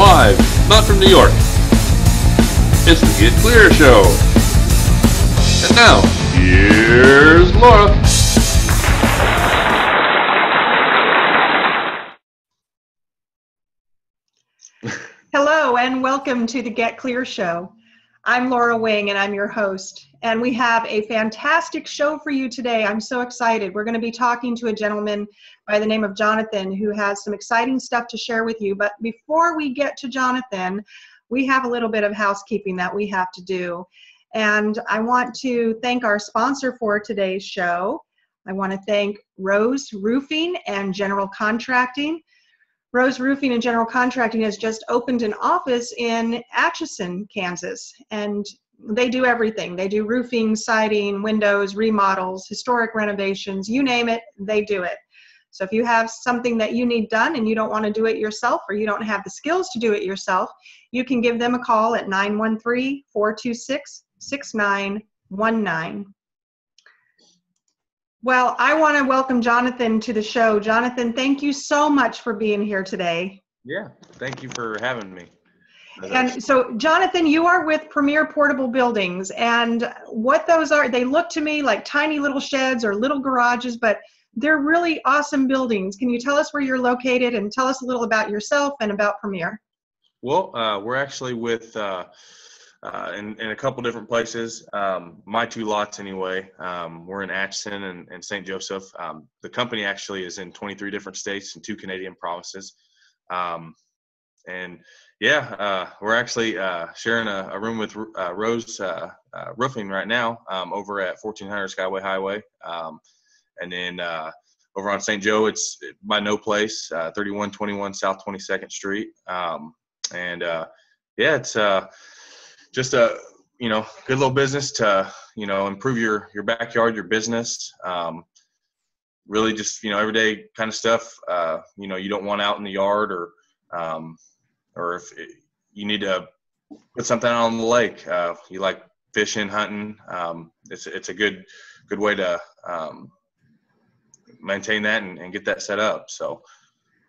Live, not from New York. It's the Get Clear Show. And now, here's Laura. Hello and welcome to the Get Clear Show. I'm Laura Wing and I'm your host. And we have a fantastic show for you today. I'm so excited. We're going to be talking to a gentleman by the name of Johnathan who has some exciting stuff to share with you. But before we get to Johnathan, we have a little bit of housekeeping that we have to do. And I want to thank our sponsor for today's show. I want to thank Rose Roofing and General Contracting. Rose Roofing and General Contracting has just opened an office in Atchison, Kansas, and they do everything. They do roofing, siding, windows, remodels, historic renovations, you name it, they do it. So if you have something that you need done and you don't want to do it yourself or you don't have the skills to do it yourself, you can give them a call at 913-426-6919. Well, I want to welcome Johnathan to the show. Johnathan, thank you so much for being here today. Yeah, thank you for having me. And so, Johnathan, you are with Premier Portable Buildings, and what those are, they look to me like tiny little sheds or little garages, but they're really awesome buildings. Can you tell us where you're located and tell us a little about yourself and about Premier? Well, we're actually with in a couple different places. My two lots anyway. We're in Atchison and St. Joseph. The company actually is in 23 different states and 2 Canadian provinces. And yeah, we're actually sharing a room with Rose Roofing right now over at 1400 Skyway Highway. And then over on St. Joe, it's by No Place, 3121 South 22nd Street. Yeah, it's just a, good little business to, improve your backyard, your business. Really just, everyday kind of stuff, you don't want out in the yard or if you need to put something out on the lake, you like fishing, hunting. It's a good way to maintain that and get that set up. So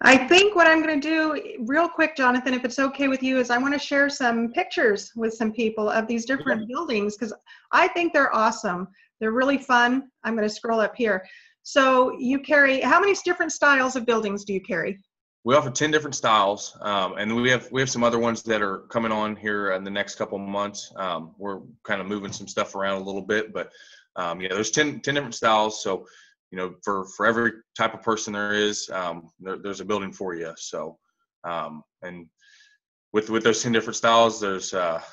I think what I'm going to do real quick, Johnathan, if it's okay with you, is I want to share some pictures with some people of these different buildings because I think they're awesome. They're really fun. I'm going to scroll up here. So you carry, how many different styles of buildings do you carry? We offer 10 different styles, and we have some other ones that are coming on here in the next couple of months. We're kind of moving some stuff around a little bit, but yeah, there's 10 different styles. So for every type of person there is, there's a building for you. So and with those 10 different styles, there's our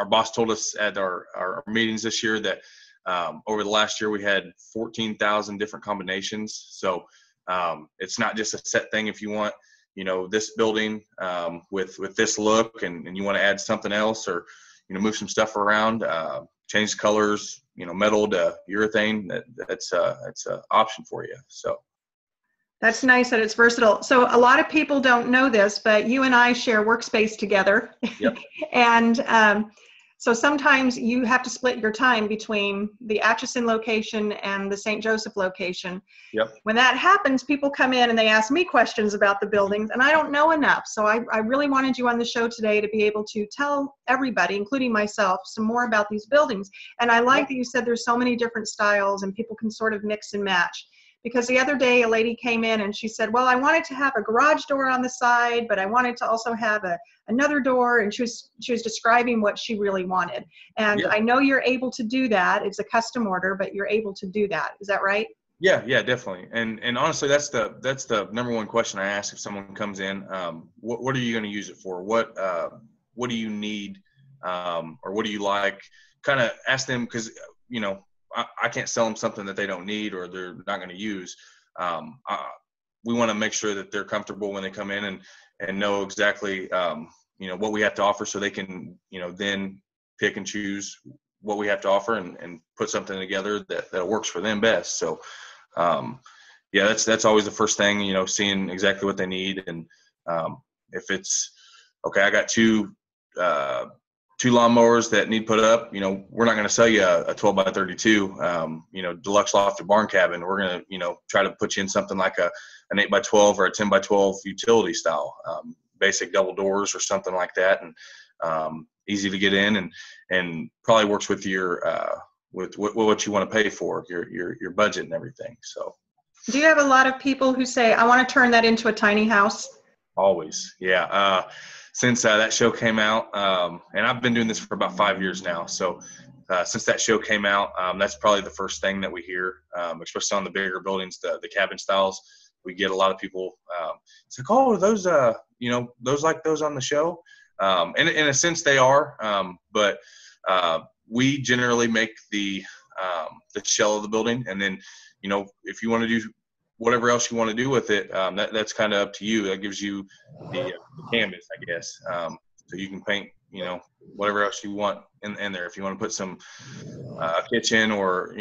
boss told us at our meetings this year that over the last year we had 14,000 different combinations. So it's not just a set thing. If you want, this building with this look and you want to add something else or, move some stuff around, change colors, metal to urethane, that's an option for you. So that's nice that it's versatile. So a lot of people don't know this, but you and I share workspace together. Yep. And so sometimes you have to split your time between the Atchison location and the St. Joseph location. Yep. When that happens, people come in and they ask me questions about the buildings, and I don't know enough. So I really wanted you on the show today to be able to tell everybody, including myself, some more about these buildings. And I like that you said there's so many different styles and people can sort of mix and match. Because the other day a lady came in and she said, well, I wanted to have a garage door on the side, but I wanted to also have another door, and she was describing what she really wanted. And I know you're able to do that. It's a custom order, but you're able to do that. Is that right? Yeah, definitely. And honestly, that's the number one question I ask if someone comes in. What are you going to use it for? What do you need, or what do you like? Kind of ask them because I can't sell them something that they don't need or they're not going to use. We want to make sure that they're comfortable when they come in and know exactly, what we have to offer so they can, then pick and choose what we have to offer and put something together that works for them best. So, yeah, that's always the first thing, seeing exactly what they need. And if it's, okay, I got two lawnmowers that need put up, we're not going to sell you a 12 by 32, deluxe lofted barn cabin. We're going to, try to put you in something like an 8 by 12 or a 10 by 12 utility style. basic double doors or something like that, and easy to get in, and probably works with your with what you want to pay for, your budget and everything. So Do you have a lot of people who say, I want to turn that into a tiny house? always, yeah. Since that show came out, and I've been doing this for about 5 years now, so since that show came out, that's probably the first thing that we hear, especially on the bigger buildings, the cabin styles. We get a lot of people. It's like, oh, are those those like those on the show? And in a sense, they are. But we generally make the shell of the building, and then if you want to do whatever else you want to do with it, that's kind of up to you. That gives you the canvas, I guess. So you can paint, whatever else you want in there. If you want to put some kitchen or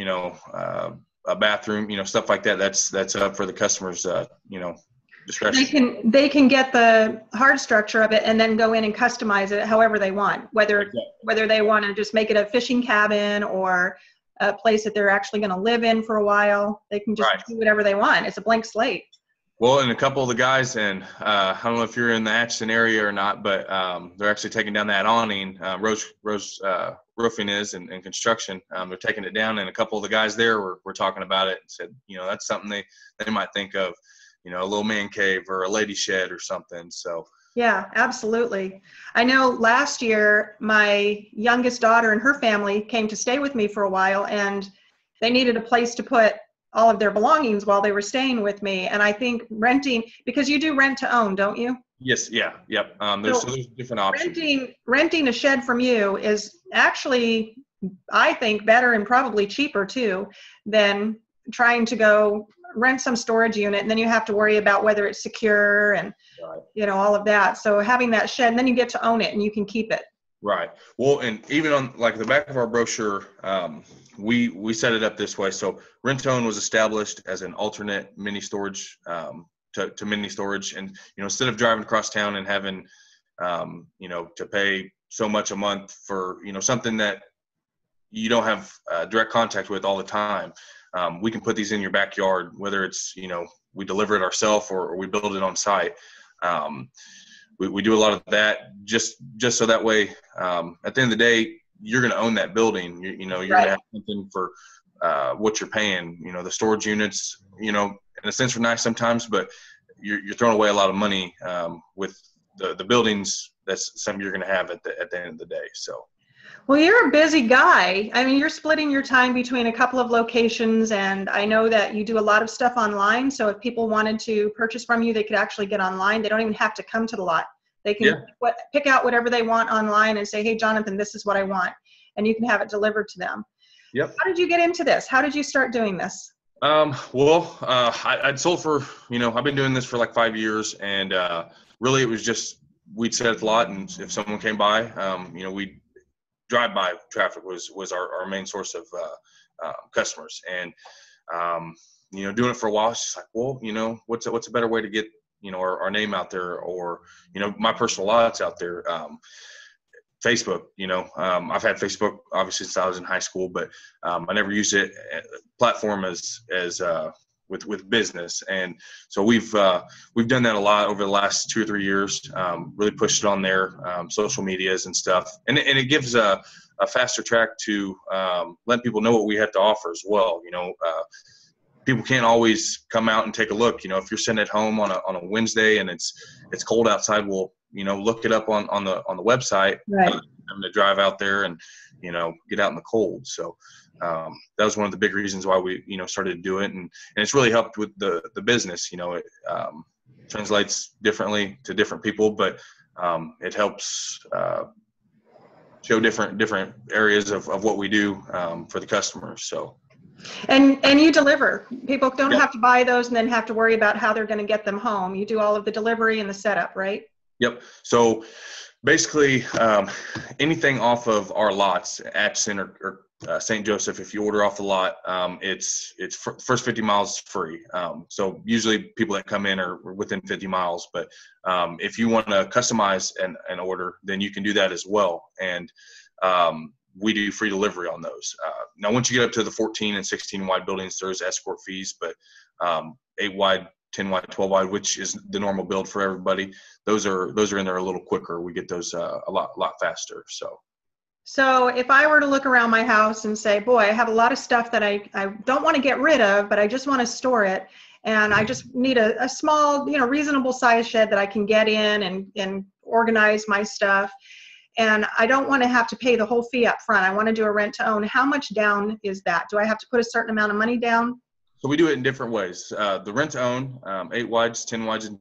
a bathroom, stuff like that, that's up for the customers, discretion. They can get the hard structure of it and then go in and customize it however they want, whether they want to just make it a fishing cabin or a place that they're actually going to live in for a while. They can just do whatever they want. It's a blank slate. Well, and a couple of the guys, and I don't know if you're in the Atchison area or not, but they're actually taking down that awning. Rose Roofing is and construction. They're taking it down, and a couple of the guys there were talking about it and said, that's something they might think of, a little man cave or a lady shed or something. So. Yeah, absolutely. I know last year my youngest daughter and her family came to stay with me for a while, and they needed a place to put all of their belongings while they were staying with me. And I think renting, because you do rent to own, don't you? Yes. Yeah. Yep. There's different options. Renting a shed from you is actually, I think, better and probably cheaper too than trying to go rent some storage unit, and then you have to worry about whether it's secure and all of that. So having that shed, and then you get to own it and you can keep it. Right. Well, and even on like the back of our brochure, we set it up this way. So rent to own was established as an alternate mini storage to mini storage, and instead of driving across town and having to pay so much a month for something that you don't have direct contact with all the time. We can put these in your backyard, whether it's, we deliver it ourselves or we build it on site. We do a lot of that just so that way, at the end of the day, you're going to own that building. You're going to have something for what you're paying. The storage units, in a sense, are nice sometimes, but you're throwing away a lot of money with the buildings. That's something you're going to have at the end of the day. So. Well, you're a busy guy. I mean, you're splitting your time between a couple of locations, and I know that you do a lot of stuff online. So if people wanted to purchase from you, they could actually get online. They don't even have to come to the lot. They can pick out whatever they want online and say, hey, Johnathan, this is what I want. And you can have it delivered to them. Yep. How did you get into this? How did you start doing this? I'd sold for, I've been doing this for like 5 years, and really it was just, we'd set at the lot, and if someone came by, we'd drive-by traffic was our main source of customers, and doing it for a while, it's just like, well, what's a better way to get our name out there, or my personal lots out there. Facebook, I've had Facebook obviously since I was in high school, but I never used it platform as with business, and so we've done that a lot over the last 2 or 3 years. Really pushed it on there, social medias and stuff, and it gives a faster track to let people know what we have to offer as well. People can't always come out and take a look. If you're sitting at home on a Wednesday and it's cold outside, well, look it up on the website. Right. I'm going to drive out there and get out in the cold. So that was one of the big reasons why we started to do it, and it's really helped with the business. It translates differently to different people, but it helps show different areas of what we do for the customers. So. And you deliver. People don't have to buy those and then have to worry about how they're going to get them home. You do all of the delivery and the setup, right? Yep. So basically, anything off of our lots, Atchison or St. Joseph, if you order off the lot, it's first 50 miles free. So usually people that come in are within 50 miles, but if you want to customize an order, then you can do that as well. And we do free delivery on those. Now, once you get up to the 14 and 16 wide buildings, there's escort fees, but 8 wide 10 wide, 12 wide, which is the normal build for everybody. Those are in there a little quicker. We get those a lot faster. So if I were to look around my house and say, boy, I have a lot of stuff that I don't want to get rid of, but I just want to store it. And I just need a small, reasonable size shed that I can get in and organize my stuff. And I don't want to have to pay the whole fee up front. I want to do a rent to own. How much down is that? Do I have to put a certain amount of money down? So we do it in different ways. The rent to own, 8 wides, 10 wides, and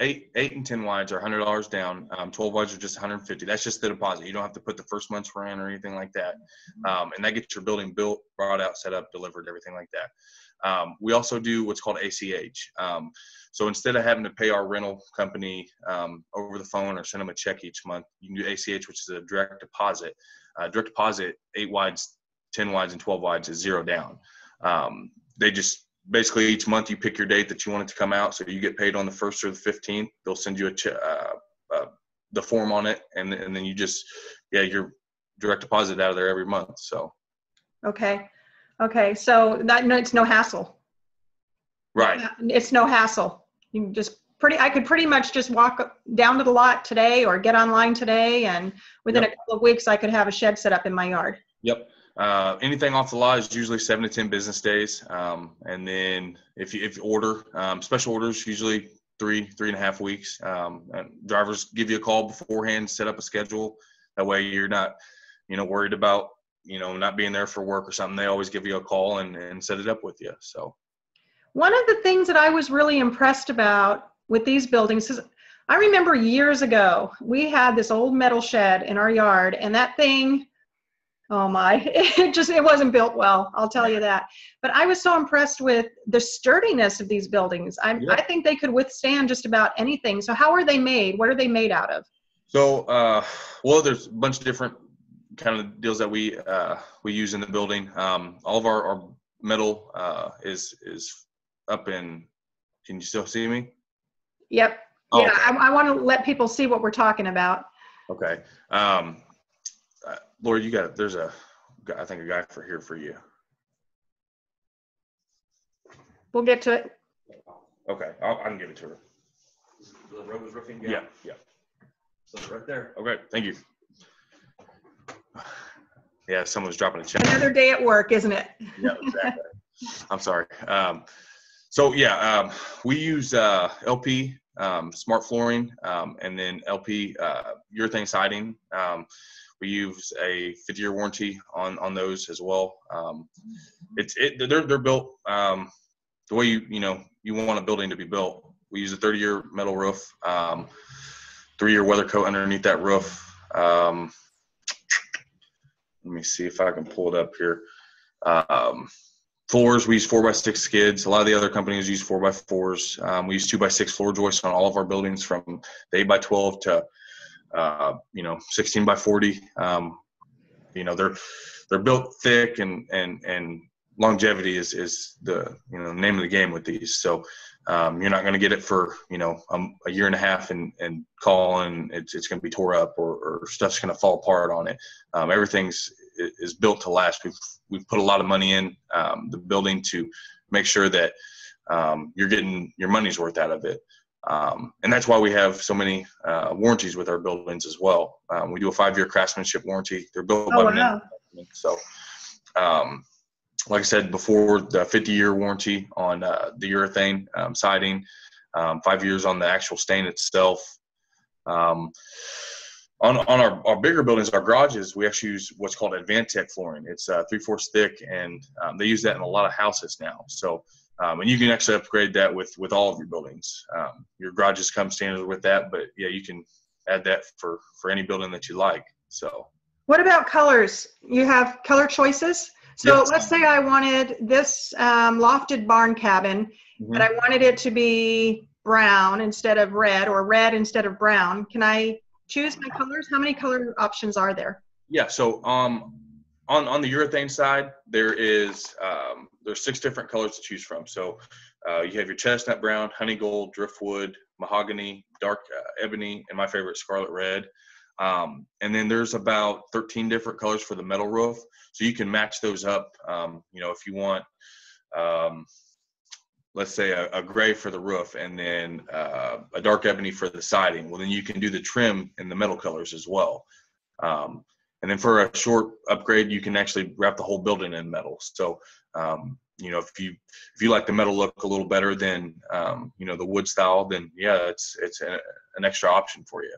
8 and 10 wides are $100 down. 12 wides are just $150. That's just the deposit. You don't have to put the first month's rent or anything like that. And that gets your building built, brought out, set up, delivered, everything like that. We also do what's called ACH. So instead of having to pay our rental company over the phone or send them a check each month, you can do ACH, which is a direct deposit. Direct deposit, 8 wides, 10 wides, and 12 wides is $0 down. They just basically each month you pick your date that you want it to come out. So you get paid on the 1st or the 15th. They'll send you the form on it, and then you just your direct deposit out of there every month. So okay, so it's no hassle. Right. It's no hassle. You can just I could pretty much just walk down to the lot today or get online today, and within a couple of weeks I could have a shed set up in my yard. Yep. Anything off the lot is usually 7 to 10 business days. And then if you order, special orders, usually 3.5 weeks. And drivers give you a call beforehand, set up a schedule. That way you're not, worried about, not being there for work or something. They always give you a call and set it up with you. So one of the things that I was really impressed about with these buildings is I remember years ago, we had this old metal shed in our yard, and that thing, oh my, it wasn't built well, I'll tell you that. But I was so impressed with the sturdiness of these buildings. I think they could withstand just about anything. So how are they made? What are they made out of? So, there's a bunch of different kind of deals that we use in the building. All of our metal is up in, can you still see me? Yep. Oh, yeah, okay. I want to let people see what we're talking about. Okay. Laura, there's a guy for you. We'll get to it. Okay, I can give it to her. The Rober's Roofing guy? Yeah. So right there. Okay, thank you. Yeah, someone's dropping a check. Another day at work, isn't it? Yeah, exactly. I'm sorry. We use LP smart flooring and then LP urethane siding. We use a 50-year warranty on those as well. They're built the way you want a building to be built. We use a 30-year metal roof, 3-year weather coat underneath that roof. Let me see if I can pull it up here. Floors, we use 4x6 skids. A lot of the other companies use 4x4s. We use 2x6 floor joists on all of our buildings, from the 8x12 to 16x40. They're built thick, and longevity is the name of the game with these. So you're not going to get it for a year and a half and call and it's going to be tore up or stuff's going to fall apart on it. Everything's is built to last. We've put a lot of money in the building to make sure that you're getting your money's worth out of it. And that's why we have so many warranties with our buildings as well. We do a 5-year craftsmanship warranty. They're built by men. So, like I said before, the 50-year warranty on the urethane siding, 5 years on the actual stain itself. On our bigger buildings, our garages, we actually use what's called Advantech flooring. It's 3/4 thick, and they use that in a lot of houses now. So, and you can actually upgrade that with all of your buildings. Your garages come standard with that, but yeah, you can add that for any building that you like. So, what about colors? You have color choices? So yes. Let's say I wanted this lofted barn cabin, but I wanted it to be brown instead of red, or red instead of brown. Can I choose my colors? How many color options are there? Yeah, so on the urethane side, there's 6 different colors to choose from. So you have your chestnut brown, honey gold, driftwood, mahogany, dark ebony, and my favorite, scarlet red. And then there's about 13 different colors for the metal roof. So you can match those up, if you want let's say a gray for the roof and then a dark ebony for the siding, well, then you can do the trim in the metal colors as well. And then for a short upgrade, you can actually wrap the whole building in metal. So, if you like the metal look a little better than, the wood style, then yeah, it's an extra option for you.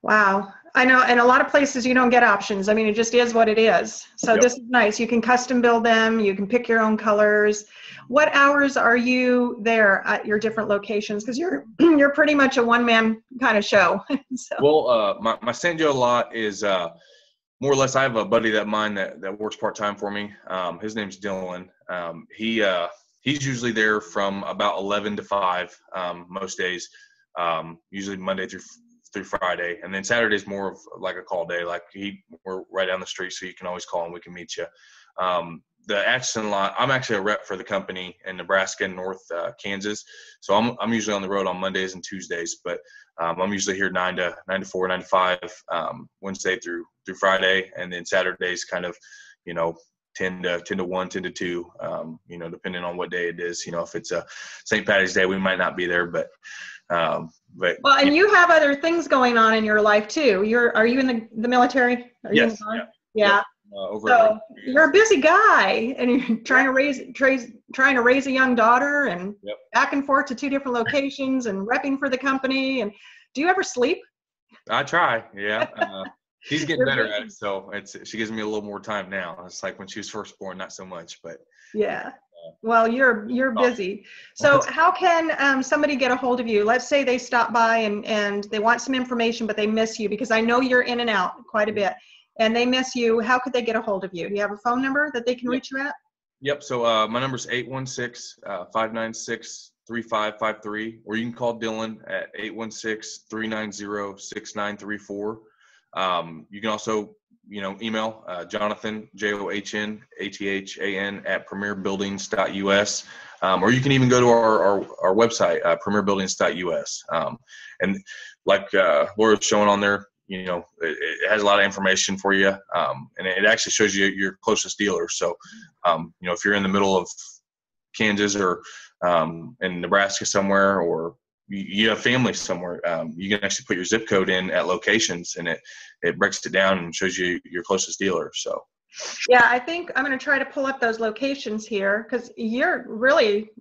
Wow. I know in a lot of places you don't get options. I mean, it just is what it is. So Yep. This is nice. You can custom build them. You can pick your own colors. What hours are you there at your different locations? Because you're pretty much a one-man kind of show. So. Well, my St. Joe lot is more or less, I have a buddy of mine that works part-time for me. His name's Dylan. He's usually there from about 11 to 5 most days, usually Monday through Friday. And then Saturday's more of like a call day. Like we're right down the street, so you can always call and we can meet you. The Atchison lot, I'm actually a rep for the company in Nebraska and North Kansas. So I'm usually on the road on Mondays and Tuesdays, but I'm usually here 9 to 4, 9 to 5, Wednesday through Friday. And then Saturdays kind of, 10 to 1, 10 to 2, depending on what day it is. If it's a St. Patty's Day, we might not be there, but well, and you have other things going on in your life too. Are you in the military? Are you yes, in the Army? yeah. So you're a busy guy, and you're trying to raise a young daughter, and Yep. back and forth to 2 different locations, and repping for the company. And do you ever sleep? I try, yeah. She's getting You're better busy. at it, so she gives me a little more time now. It's like when she was first born, not so much, but Yeah. Well, you're busy. So how can somebody get a hold of you? Let's say they stop by and they want some information, but they miss you, because I know you're in and out quite a bit, and they miss you. How could they get a hold of you? Do you have a phone number that they can reach you at? Yep. So my number's 816-596-3553, or you can call Dylan at 816-390-6934. You can also, email Johnathan, JOHNATHAN at premierbuildings.us. Or you can even go to our website, premierbuildings.us. And like Laura's showing on there, it has a lot of information for you. And it actually shows you your closest dealer. So, if you're in the middle of Kansas or in Nebraska somewhere, or you have family somewhere, you can actually put your zip code in at locations, and it breaks it down and shows you your closest dealer. So Yeah, I think I'm going to try to pull up those locations here, because you're really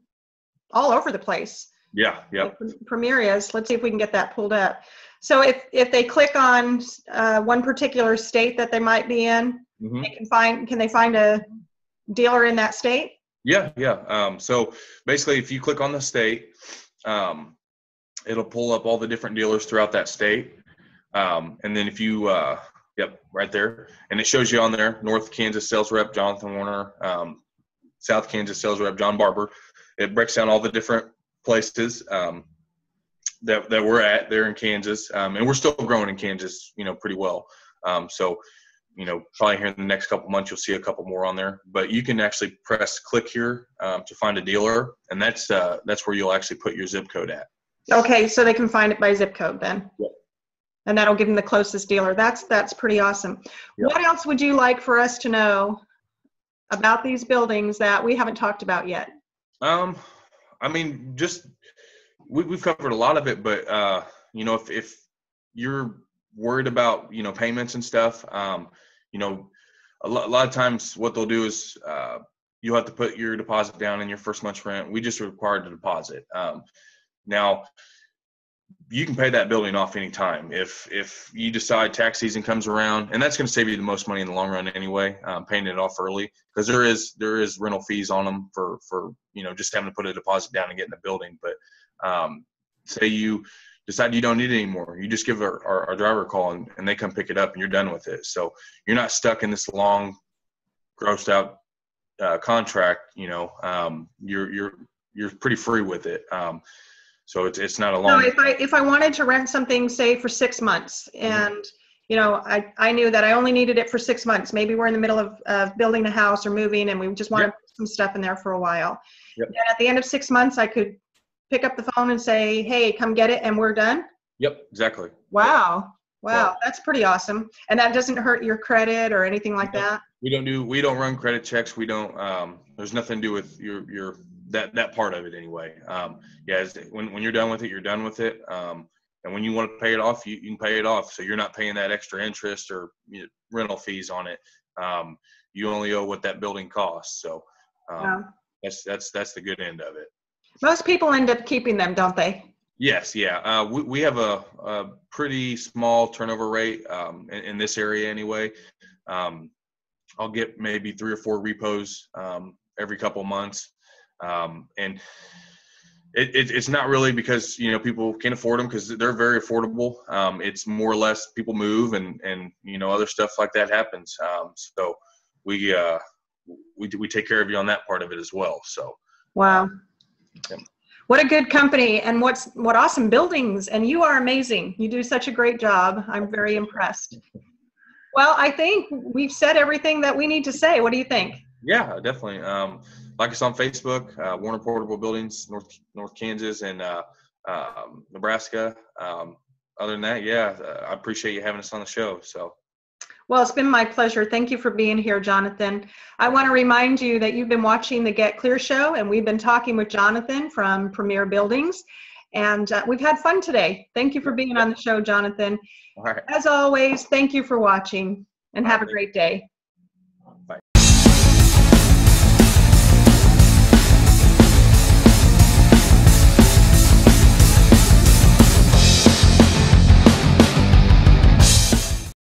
all over the place. yeah. Yep. Premier is. Let's see if we can get that pulled up. So if they click on one particular state that they might be in, Mm-hmm. can they find a dealer in that state? Yeah. So basically, if you click on the state, it'll pull up all the different dealers throughout that state. And then if you, right there. And it shows you on there, North Kansas sales rep, Johnathan Warner, South Kansas sales rep, John Barber. It breaks down all the different places that we're at there in Kansas. And we're still growing in Kansas, pretty well. So, probably here in the next couple months, you'll see a couple more on there. But you can actually press click here to find a dealer. And that's where you'll actually put your zip code at. Okay, so they can find it by zip code then. Yep. And that'll give them the closest dealer. That's pretty awesome. Yep. What else would you like for us to know about these buildings that we haven't talked about yet? Just we've covered a lot of it, but if you're worried about payments and stuff, a lot of times what they'll do is you'll have to put your deposit down in your first month's rent. We just require the deposit. Now, you can pay that building off anytime. If you decide tax season comes around, and that's going to save you the most money in the long run anyway, paying it off early, because there is rental fees on them for just having to put a deposit down and getting the building. But say you decide you don't need it anymore, you just give our driver a call and they come pick it up and you're done with it. So you're not stuck in this long, grossed out contract. You're pretty free with it. So it's not a long. So if I wanted to rent something, say for 6 months, and I knew that I only needed it for 6 months. Maybe we're in the middle of building a house or moving, and we just want to put some stuff in there for a while. Yep. And at the end of 6 months, I could pick up the phone and say, "Hey, come get it," and we're done. Yep, exactly. Wow. Wow, Yeah. that's pretty awesome. And that doesn't hurt your credit or anything like that? We don't run credit checks. We don't. There's nothing to do with your that part of it anyway. When you're done with it, you're done with it. And when you want to pay it off, you can pay it off. So you're not paying that extra interest or rental fees on it. You only owe what that building costs. So that's the good end of it. Most people end up keeping them, don't they? Yes, yeah. We have a pretty small turnover rate in this area anyway. I'll get maybe 3 or 4 repos every couple months, and it's not really because people can't afford them, because they're very affordable. It's more or less people move and other stuff like that happens. So we take care of you on that part of it as well. So wow. Yeah. What a good company, and what awesome buildings, and you are amazing. You do such a great job. I'm very impressed. Well, I think we've said everything that we need to say. What do you think? Yeah, definitely. Like us on Facebook, Warner Portable Buildings, North Kansas and Nebraska. Other than that, I appreciate you having us on the show. So. Well, it's been my pleasure. Thank you for being here, Johnathan. I want to remind you that you've been watching the Get Clear Show, and we've been talking with Johnathan from Premier Buildings, and we've had fun today. Thank you for being on the show, Johnathan. All right. As always, thank you for watching, and have a great day.